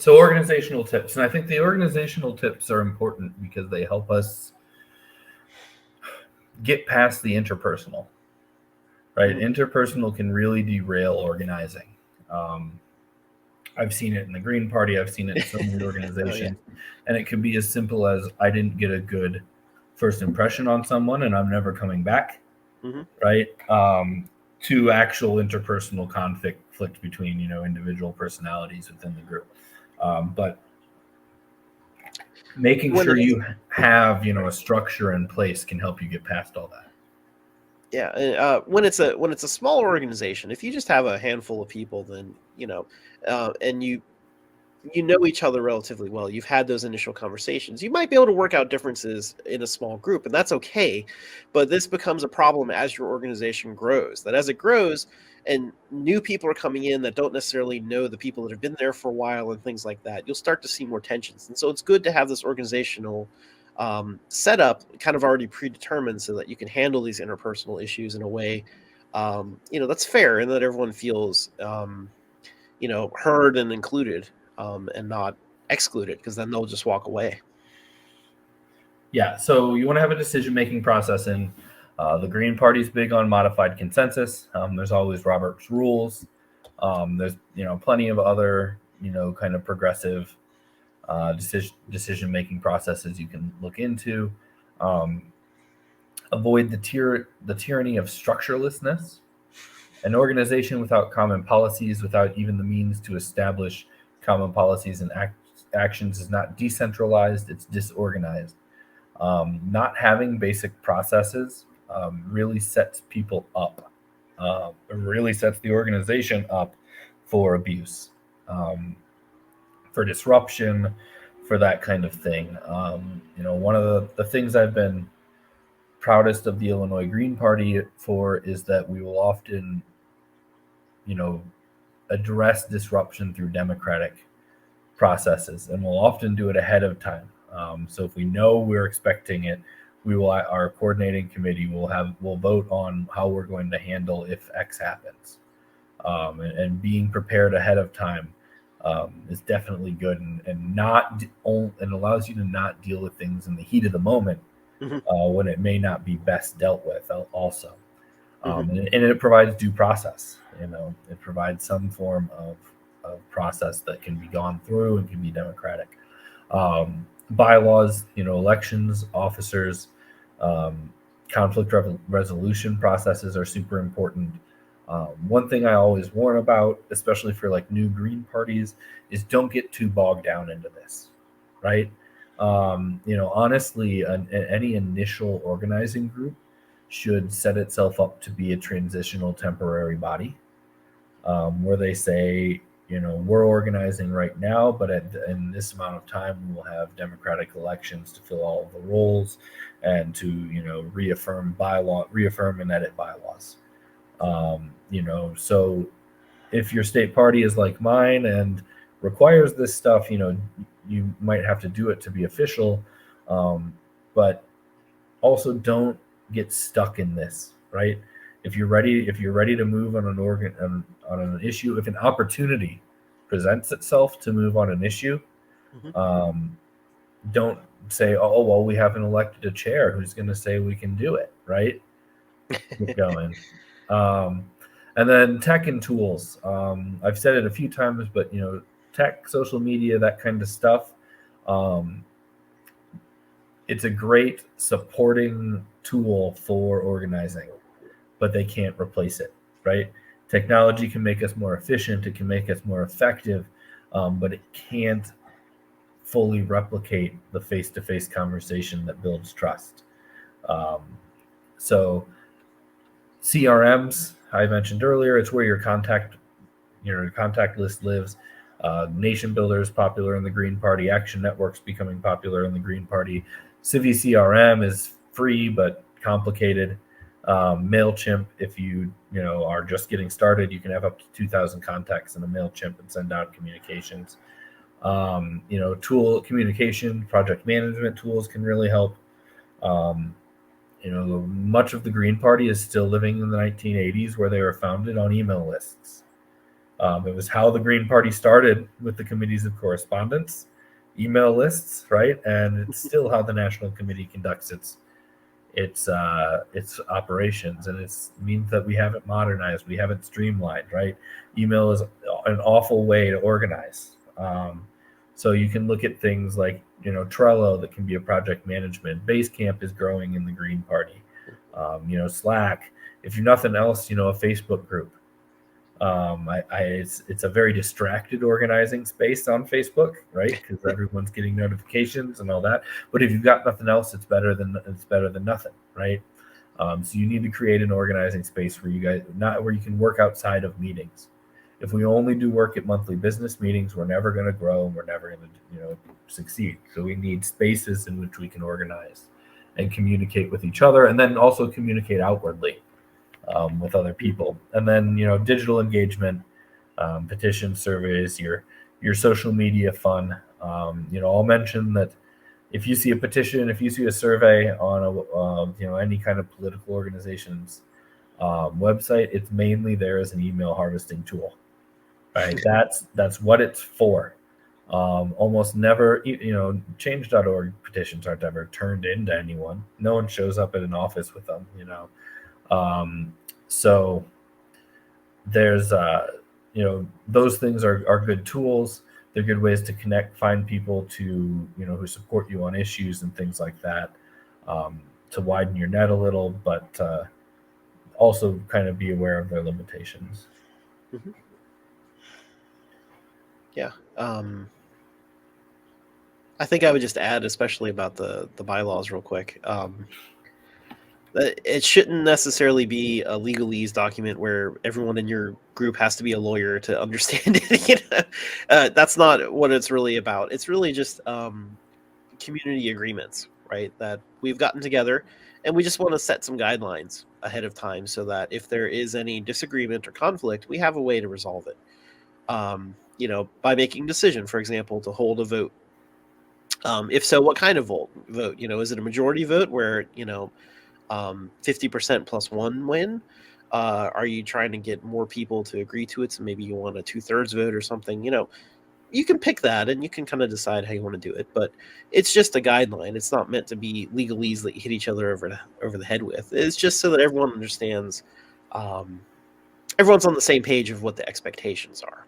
So organizational tips, and I think the organizational tips are important because they help us get past the interpersonal, right? Mm-hmm. Interpersonal can really derail organizing. Um, I've seen it in the Green Party. I've seen it in so many Oh yeah. organizations, and it can be as simple as I didn't get a good first impression on someone, and I'm never coming back, Mm-hmm. right? To actual interpersonal conflict between individual personalities within the group. But making When sure it's you have a structure in place can help you get past all that. Yeah, when it's a smaller organization, if you just have a handful of people, then and you know each other relatively well. You've had those initial conversations. You might be able to work out differences in a small group, and that's okay. But this becomes a problem as your organization grows. That as it grows and new people are coming in that don't necessarily know the people that have been there for a while and things like that, you'll start to see more tensions. And so it's good to have this organizational setup kind of already predetermined so that you can handle these interpersonal issues in a way that's fair and that everyone feels heard and included, and not excluded, because then they'll just walk away. Yeah, so you want to have a decision-making process in the Green Party's big on modified consensus. There's always Robert's rules. There's plenty of other kind of progressive decision-making processes you can look into. Um, Avoid the tyranny of structurelessness. An organization without common policies, without even the means to establish common policies and actions, is not decentralized, it's disorganized. Not having basic processes really sets people up, really sets the organization up for abuse, um, for disruption, for that kind of thing. One of the things I've been proudest of the Illinois Green Party for is that we will often, you know, address disruption through democratic processes, and we'll often do it ahead of time. So if we know we're expecting it, our coordinating committee will vote on how we're going to handle if X happens, and being prepared ahead of time is definitely good, and and allows you to not deal with things in the heat of the moment Hmm. when it may not be best dealt with. Also, Hmm. and it provides due process. It provides some form of process that can be gone through and can be democratic. Bylaws, elections, officers, um, conflict resolution processes are super important. One thing I always warn about, especially for like new green parties, is don't get too bogged down into this, right? Honestly, any initial organizing group should set itself up to be a transitional temporary body, where they say, we're organizing right now, but in this amount of time, we will have democratic elections to fill all of the roles and to, reaffirm and edit bylaws. So if your state party is like mine and requires this stuff, you might have to do it to be official. Um, but also don't get stuck in this, right? If you're ready to move on an issue, if an opportunity presents itself to move on an issue, Hmm. um, don't say, oh well, we haven't elected a chair who's going to say we can do it, right? Get going. um, and then tech and tools. I've said it a few times, but tech, social media, that kind of stuff, um, it's a great supporting tool for organizing, but they can't replace it, right? Technology can make us more efficient, it can make us more effective, but it can't fully replicate the face-to-face conversation that builds trust. Um, so CRMs, I mentioned earlier, it's where your contact list lives. Nation Builder is popular in the Green Party. Action Network's becoming popular in the Green Party. Civi CRM is free but complicated. Mailchimp, if you are just getting started, you can have up to 2,000 contacts in a Mailchimp and send out communications. Tool communication, project management tools can really help. Um, much of the Green Party is still living in the 1980s, where they were founded on email lists. It was how the Green Party started, with the committees of correspondence, email lists, right? And it's still how the National Committee conducts its operations, and it means that we haven't modernized, we haven't streamlined, right? Email is an awful way to organize. So you can look at things like, Trello, that can be a project management. Basecamp is growing in the Green Party. Slack. If you're nothing else, a Facebook group. It's a very distracted organizing space on Facebook, right? Because everyone's getting notifications and all that. But if you've got nothing else, it's better than nothing, right? So you need to create an organizing space where where you can work outside of meetings. If we only do work at monthly business meetings, we're never going to grow, and we're never going to succeed. So we need spaces in which we can organize and communicate with each other, and then also communicate outwardly with other people. And then digital engagement, petition surveys, your social media fun. I'll mention that if you see a petition, if you see a survey on any kind of political organization's website, it's mainly there as an email harvesting tool, right? That's what it's for. Almost never, change.org petitions aren't ever turned into anyone. No one shows up at an office with them, so there's those things are good tools. They're good ways to connect, find people to who support you on issues and things like that, to widen your net a little, but also kind of be aware of their limitations. Mm-hmm. Yeah. I think I would just add, especially about the bylaws real quick. It shouldn't necessarily be a legalese document where everyone in your group has to be a lawyer to understand it. That's not what it's really about. It's really just community agreements, right? That we've gotten together, and we just want to set some guidelines ahead of time so that if there is any disagreement or conflict, we have a way to resolve it. By making a decision, for example, to hold a vote. If so, what kind of vote? Is it a majority vote where 50% plus one win? Are you trying to get more people to agree to it? So maybe you want a 2/3 vote or something. You can pick that, and you can kind of decide how you want to do it. But it's just a guideline. It's not meant to be legalese that you hit each other over the head with. It's just so that everyone understands. Everyone's on the same page of what the expectations are.